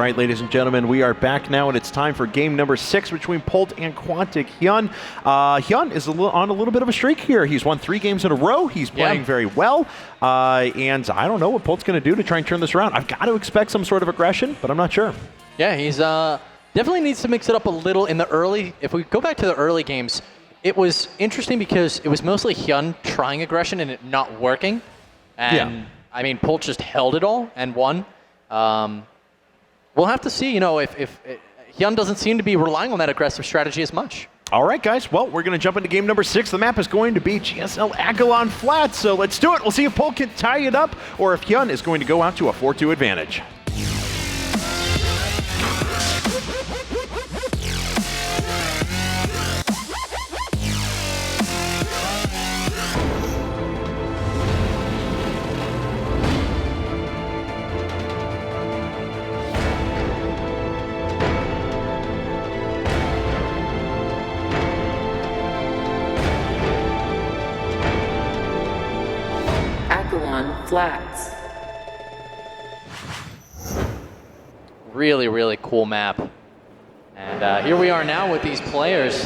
right, ladies and gentlemen, we are back now, and it's time for game number 6 between Polt and Quantic HyuN. HyuN is on a little bit of a streak here. He's won 3 games in a row. He's playing very well, and I don't know what Polt's going to do to try and turn this around. I've got to expect some sort of aggression, but I'm not sure. Yeah, he's definitely needs to mix it up a little in the early. If we go back to the early games, it was interesting because it was mostly HyuN trying aggression and it not working. And I mean, Polt just held it all and won. We'll have to see, if HyuN doesn't seem to be relying on that aggressive strategy as much. All right, guys. Well, we're going to jump into game number 6. The map is going to be GSL Agalon Flats, so let's do it. We'll see if Polt can tie it up or if HyuN is going to go out to a 4-2 advantage. Flats. Really, really cool map. And here we are now with these players.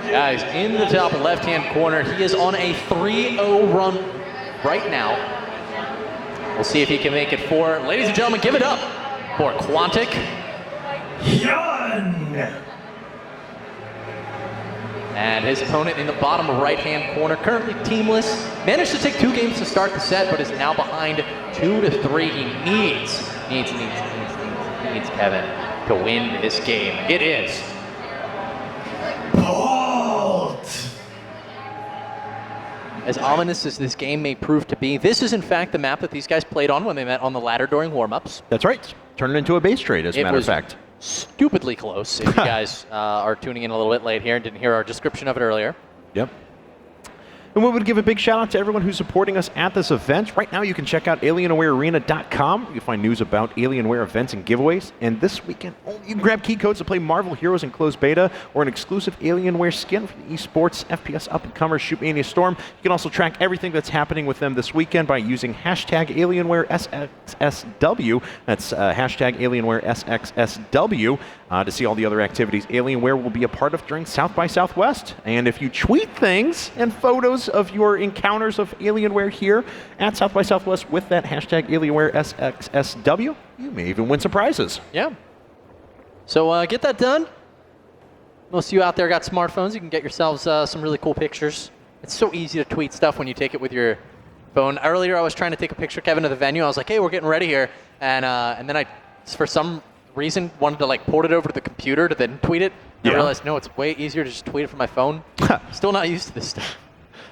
Guys, in the top left-hand corner, he is on a 3-0 run right now. We'll see if he can make it 4. Ladies and gentlemen, give it up for Quantic HyuN. And his opponent in the bottom right-hand corner, currently teamless, managed to take 2 games to start the set, but is now behind 2-3. He needs Kevin to win this game. It is Polt. As ominous as this game may prove to be, this is in fact the map that these guys played on when they met on the ladder during warm-ups. That's right. Turn it into a base trade, as a matter of fact. Stupidly close, if you guys are tuning in a little bit late here and didn't hear our description of it earlier. Yep. And we would give a big shout out to everyone who's supporting us at this event. Right now you can check out AlienWareArena.com. You can find news about Alienware events and giveaways. And this weekend, you can grab key codes to play Marvel Heroes in closed beta or an exclusive Alienware skin for the esports FPS up-and-comers Shootmania Storm. You can also track everything that's happening with them this weekend by using hashtag AlienwareSXSW. That's hashtag AlienwareSXSW to see all the other activities Alienware will be a part of during South by Southwest. And if you tweet things and photos of your encounters of Alienware here at South by Southwest with that hashtag AlienwareSXSW, you may even win some prizes. Yeah. So get that done. Most of you out there got smartphones. You can get yourselves some really cool pictures. It's so easy to tweet stuff when you take it with your phone. Earlier, I was trying to take a picture, Kevin, of the venue. I was like, hey, we're getting ready here. And then I, for some reason, wanted to port it over to the computer to then tweet it. I realized, no, it's way easier to just tweet it from my phone. Still not used to this stuff.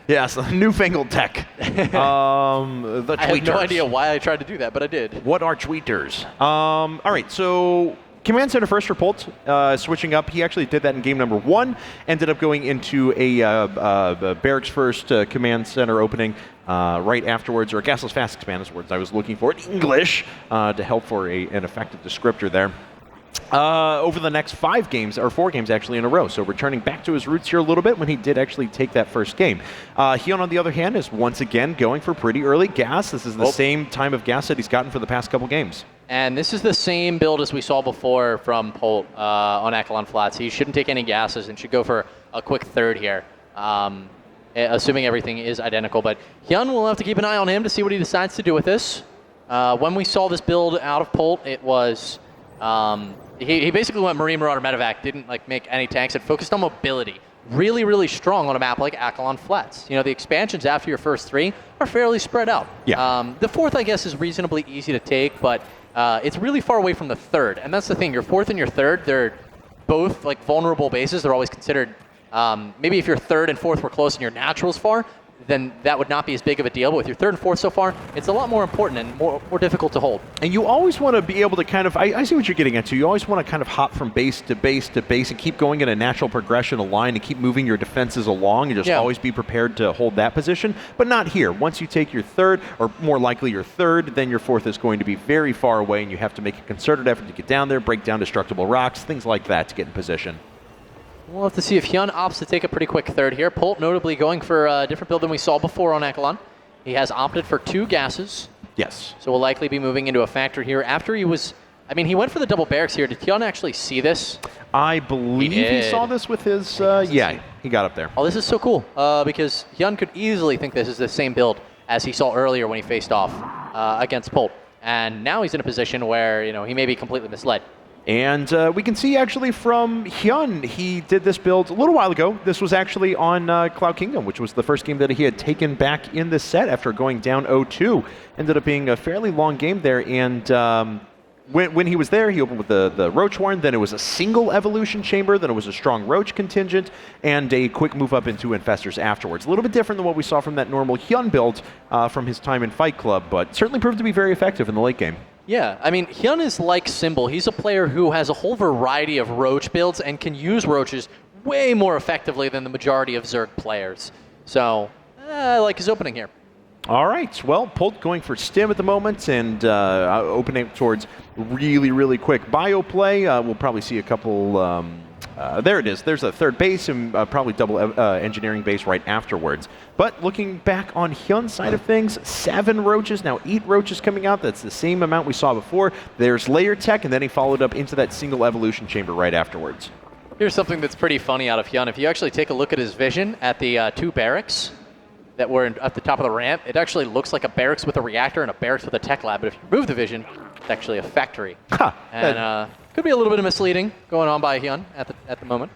Yes, newfangled tech. The tweeters. I have no idea why I tried to do that, but I did. What are tweeters? All right, so Command Center first for Polt, switching up. He actually did that in game number 1. Ended up going into a barracks first Command Center opening right afterwards, or a gasless fast expand is words I was looking for in English to help for an effective descriptor there. Over the next 5 games, or 4 games actually in a row. So returning back to his roots here a little bit when he did actually take that first game. HyuN, on the other hand, is once again going for pretty early gas. This is the same time of gas that he's gotten for the past couple games. And this is the same build as we saw before from Polt on Agalon Flats. He shouldn't take any gases and should go for a quick third here, assuming everything is identical. But HyuN will have to keep an eye on him to see what he decides to do with this. When we saw this build out of Polt, it was... He basically went Marine Marauder Medevac, didn't make any tanks, and focused on mobility. Really, really strong on a map like Agalon Flats. The expansions after your first 3 are fairly spread out. Yeah. The 4th, I guess, is reasonably easy to take, but it's really far away from the 3rd. And that's the thing, your 4th and your 3rd, they're both vulnerable bases. They're always considered, maybe if your 3rd and 4th were close and your natural's far, then that would not be as big of a deal. But with your 3rd and 4th so far, it's a lot more important and more difficult to hold. And you always want to be able to I see what you're getting at too. You always want to kind of hop from base to base to base and keep going in a natural progression of line and keep moving your defenses along and just always be prepared to hold that position. But not here. Once you take your 3rd, or more likely your 3rd, then your 4th is going to be very far away and you have to make a concerted effort to get down there, break down destructible rocks, things like that to get in position. We'll have to see if HyuN opts to take a pretty quick 3rd here. Polt notably going for a different build than we saw before on Agalon. He has opted for 2 gases. Yes. So we'll likely be moving into a factory here after he was I mean, he went for the double barracks here. Did HyuN actually see this? I believe he saw this with his, yeah, he got up there. Oh, this is so cool because HyuN could easily think this is the same build as he saw earlier when he faced off against Polt. And now he's in a position where, he may be completely misled. And we can see actually from HyuN, he did this build a little while ago. This was actually on Cloud Kingdom, which was the first game that he had taken back in the set after going down 0-2. Ended up being a fairly long game there, and when he was there, he opened with the Roach Warren, then it was a single Evolution Chamber, then it was a strong Roach contingent, and a quick move up into Infestors afterwards. A little bit different than what we saw from that normal HyuN build from his time in Fight Club, but certainly proved to be very effective in the late game. Yeah, I mean, HyuN is like Symbol. He's a player who has a whole variety of Roach builds and can use Roaches way more effectively than the majority of Zerg players. So, I like his opening here. All right, well, Polt going for Stim at the moment and opening towards really, really quick bio play. We'll probably see a couple, there it is. There's a third base and probably double engineering base right afterwards. But looking back on HyuN's side of things, 7 Roaches, now 8 Roaches coming out. That's the same amount we saw before. There's Layer Tech, and then he followed up into that single Evolution Chamber right afterwards. Here's something that's pretty funny out of HyuN. If you actually take a look at his vision at the 2 barracks that were at the top of the ramp, it actually looks like a barracks with a reactor and a barracks with a tech lab. But if you remove the vision, it's actually a factory. And could be a little bit of misleading going on by HyuN at the moment.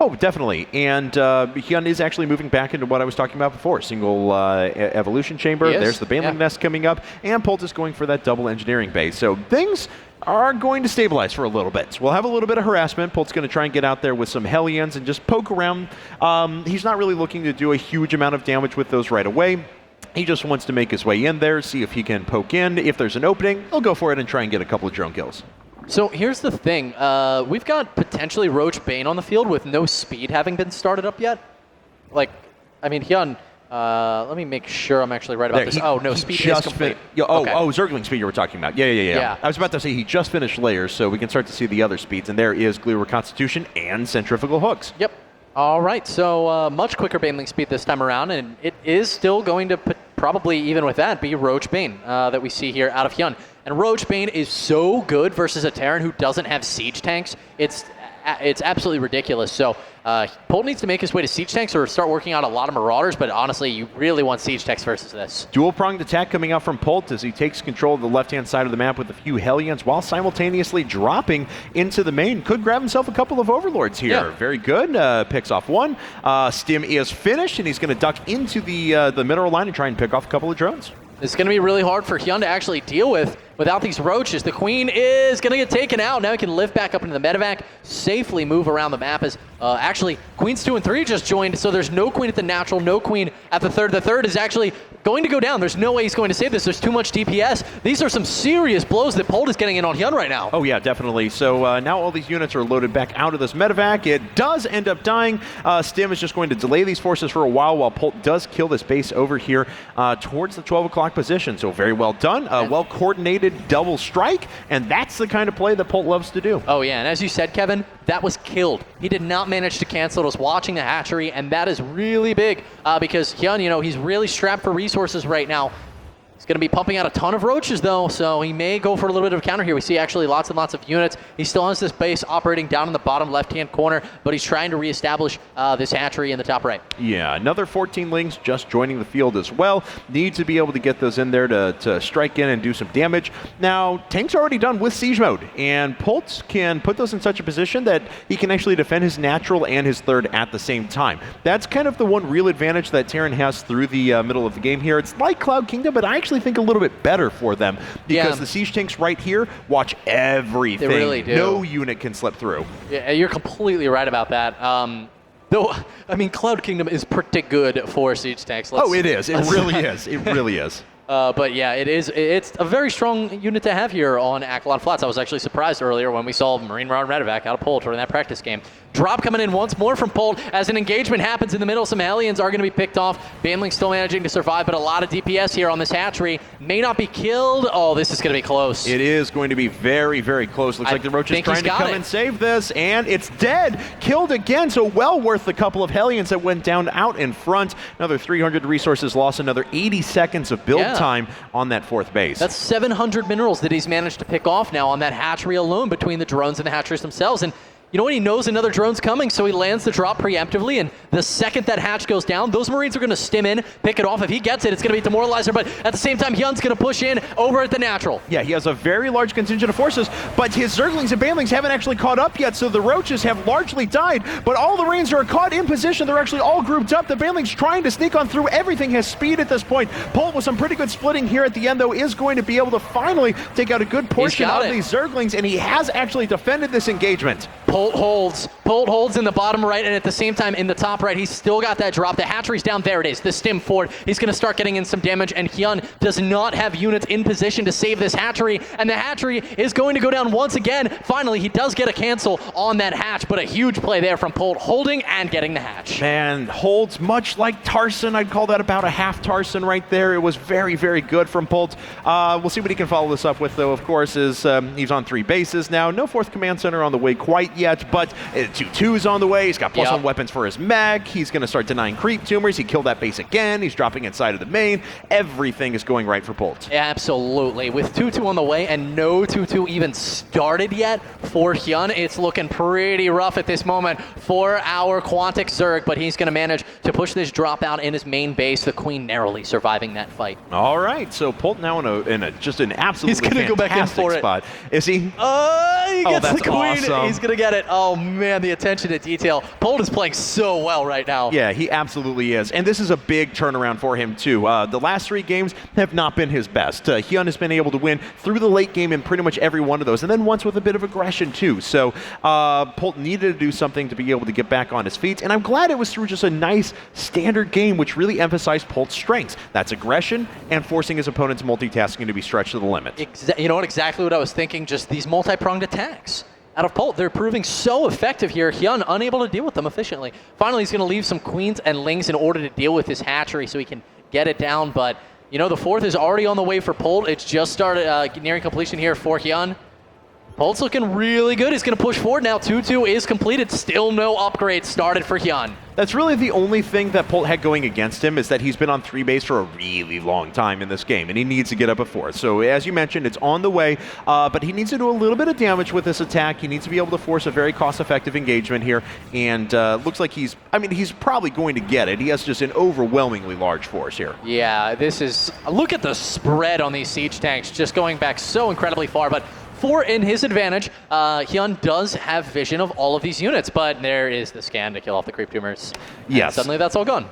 Oh, definitely. And HyuN is actually moving back into what I was talking about before. Single Evolution Chamber. There's the Baneling Nest coming up. And Polt is going for that double engineering base. So things are going to stabilize for a little bit. We'll have a little bit of harassment. Polt's going to try and get out there with some Hellions and just poke around. He's not really looking to do a huge amount of damage with those right away. He just wants to make his way in there, see if he can poke in. If there's an opening, he'll go for it and try and get a couple of drone kills. So here's the thing. We've got potentially Roach Bane on the field with no speed having been started up yet. HyuN, let me make sure I'm actually right about this. No, speed is complete. Zergling speed you were talking about. Yeah. I was about to say he just finished layers, so we can start to see the other speeds. And there is Glue Reconstitution and Centrifugal Hooks. Yep. All right, so much quicker Baneling speed this time around, and it is still going to probably, even with that, be Roach Bane that we see here out of HyuN. And Roach Bane is so good versus a Terran who doesn't have siege tanks. It's absolutely ridiculous. So Polt needs to make his way to siege tanks or start working out a lot of Marauders, but honestly, you really want siege tanks versus this. Dual-pronged attack coming out from Polt as he takes control of the left-hand side of the map with a few Hellions while simultaneously dropping into the main. Could grab himself a couple of Overlords here. Yeah. Very good. Picks off one. Stim is finished, and he's going to duck into the mineral line and try and pick off a couple of drones. It's going to be really hard for HyuN to actually deal with without these Roaches. The Queen is going to get taken out. Now he can lift back up into the medevac, safely move around the map as actually Queens 2 and 3 just joined, so there's no Queen at the natural, no Queen at the third. The third is actually going to go down. There's no way he's going to save this. There's too much DPS. These are some serious blows that Polt is getting in on HyuN right now. Oh yeah, definitely. So now all these units are loaded back out of this medevac. It does end up dying. Stim is just going to delay these forces for a while Polt does kill this base over here towards the 12 o'clock position. So very well done. Well-coordinated double strike, and that's the kind of play that Polt loves to do. Oh yeah, and as you said, Kevin, that was killed. He did not manage to cancel. It was watching the hatchery, and that is really big because HyuN, he's really strapped for resources right now. He's going to be pumping out a ton of Roaches, though, so he may go for a little bit of a counter here. We see actually lots and lots of units. He still has this base operating down in the bottom left-hand corner, but he's trying to reestablish this hatchery in the top right. Yeah, another 14 Lings just joining the field as well. Need to be able to get those in there to strike in and do some damage. Now, Tank's already done with Siege Mode, and Polt can put those in such a position that he can actually defend his natural and his third at the same time. That's kind of the one real advantage that Terran has through the middle of the game here. It's like Cloud Kingdom, but I actually think a little bit better for them because the siege tanks right here watch everything. They really do. No unit can slip through. Yeah, you're completely right about that. Though, I mean, Cloud Kingdom is pretty good for siege tanks. It is. It really is. It really is. But yeah, it's a very strong unit to have here on Acheron Flats. I was actually surprised earlier when we saw Marine Marauder and Radovac out of Polt during that practice game. Drop coming in once more from Polt as an engagement happens in the middle. Some Hellions are going to be picked off. Baneling still managing to survive, but a lot of DPS here on this hatchery. May not be killed. Oh, this is going to be close. It is going to be very, very close. Looks like the Roach is trying to come and save this, and it's dead. Killed again, so well worth the couple of Hellions that went down out in front. Another 300 resources lost, another 80 seconds of build time on that 4th base. That's 700 minerals that he's managed to pick off now on that hatchery alone between the drones and the hatcheries themselves. And you know what? He knows another drone's coming, so he lands the drop preemptively, and the second that hatch goes down, those Marines are going to stim in, pick it off. If he gets it, it's going to be demoralizer, but at the same time, HyuN's going to push in over at the natural. Yeah, he has a very large contingent of forces, but his Zerglings and Banelings haven't actually caught up yet, so the Roaches have largely died, but all the Marines are caught in position. They're actually all grouped up. The Banelings trying to sneak on through. Everything has speed at this point. Polt, with some pretty good splitting here at the end, though, is going to be able to finally take out a good portion of these Zerglings, and he has actually defended this engagement. Polt holds in the bottom right, and at the same time in the top right, he's still got that drop. The hatchery's down. There it is. The stim forward. He's going to start getting in some damage, and HyuN does not have units in position to save this hatchery, and the hatchery is going to go down once again. Finally, he does get a cancel on that hatch, but a huge play there from Polt, holding and getting the hatch. Man, holds much like Tarson. I'd call that about a half Tarson right there. It was very, very good from Polt. We'll see what he can follow this up with, though, of course, is he's on 3 bases now. No 4th command center on the way quite yet, but 2-2's on the way. He's got +1 weapons for his mech. He's going to start denying creep tumors. He killed that base again. He's dropping inside of the main. Everything is going right for Polt. Absolutely. With 2-2 on the way and no 2-2 even started yet for HyuN, it's looking pretty rough at this moment for our Quantic Zerg, but he's going to manage to push this drop out in his main base. The Queen narrowly surviving that fight. All right, so Polt now in a just an absolutely fantastic go back in for spot. Is he? He gets the Queen. Awesome. He's going to get it. Oh, man, the attention to detail. Polt is playing so well right now. Yeah, he absolutely is. And this is a big turnaround for him, too. The last 3 games have not been his best. HyuN has been able to win through the late game in pretty much every one of those, and then once with a bit of aggression, too. So Polt needed to do something to be able to get back on his feet, and I'm glad it was through just a nice standard game, which really emphasized Polt's strengths. That's aggression and forcing his opponent's multitasking to be stretched to the limit. You know what? Exactly what I was thinking. Just these multi-pronged attacks out of Polt. They're proving so effective here. HyuN unable to deal with them efficiently. Finally, he's going to leave some Queens and Lings in order to deal with his hatchery so he can get it down. But, you know, the 4th is already on the way for Polt. It's just started nearing completion here for HyuN. Polt's looking really good. He's going to push forward now. 2-2 is completed. Still no upgrades started for HyuN. That's really the only thing that Polt had going against him, is that he's been on 3 base for a really long time in this game, and he needs to get up a 4th. So as you mentioned, it's on the way, but he needs to do a little bit of damage with this attack. He needs to be able to force a very cost-effective engagement here, and looks like he's probably going to get it. He has just an overwhelmingly large force here. Yeah, this is, look at the spread on these siege tanks, just going back so incredibly far, but 4 in his advantage. HyuN does have vision of all of these units, but there is the scan to kill off the creep tumors. Yes. Suddenly that's all gone.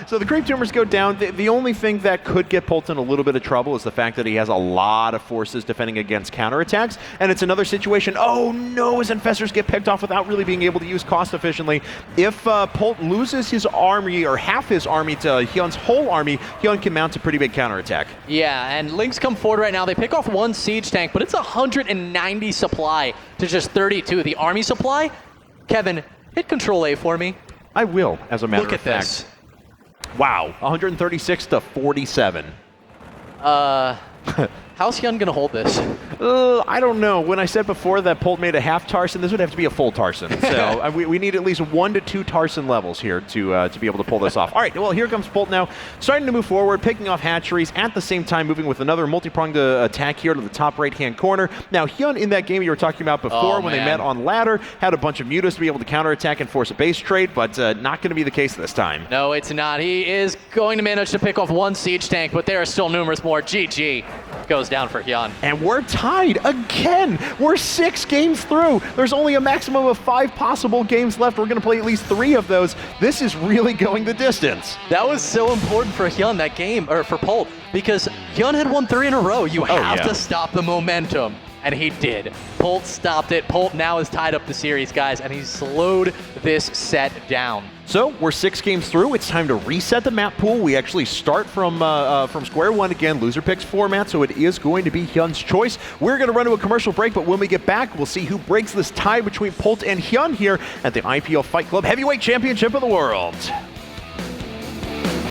So the creep tumors go down. The only thing that could get Polt in a little bit of trouble is the fact that he has a lot of forces defending against counterattacks, and it's another situation, oh no, his infestors get picked off without really being able to use cost efficiently. If Polt loses his army, or half his army, to HyuN's whole army, HyuN can mount a pretty big counterattack. Yeah, and Lynx come forward right now. They pick off 1 siege tank, but it's 190 supply to just 32. The army supply, Kevin, hit Control A for me. I will, as a matter Look of at fact. this. Wow, 136 to 47. How's HyuN gonna hold this? I don't know. When I said before that Polt made a half Tarson, this would have to be a full Tarson. So we need at least 1 to 2 Tarson levels here to be able to pull this off. All right, well, here comes Polt now, starting to move forward, picking off hatcheries, at the same time moving with another multi-pronged attack here to the top right-hand corner. Now, HyuN, in that game you were talking about before when they met on ladder, had a bunch of mutas to be able to counterattack and force a base trade, but not going to be the case this time. No, it's not. He is going to manage to pick off 1 siege tank, but there are still numerous more. GG goes down for HyuN. And we're tied again. We're 6 games through. There's only a maximum of 5 possible games left. We're going to play at least 3 of those. This is really going the distance. That was so important for HyuN, that game, or for Polt, because HyuN had won 3 in a row. You have to stop the momentum. And he did. Polt stopped it. Polt now has tied up the series, guys, and he's slowed this set down. So we're 6 games through. It's time to reset the map pool. We actually start from square one again, loser picks format, so it is going to be HyuN's choice. We're going to run to a commercial break, but when we get back, we'll see who breaks this tie between Polt and HyuN here at the IPL Fight Club Heavyweight Championship of the World.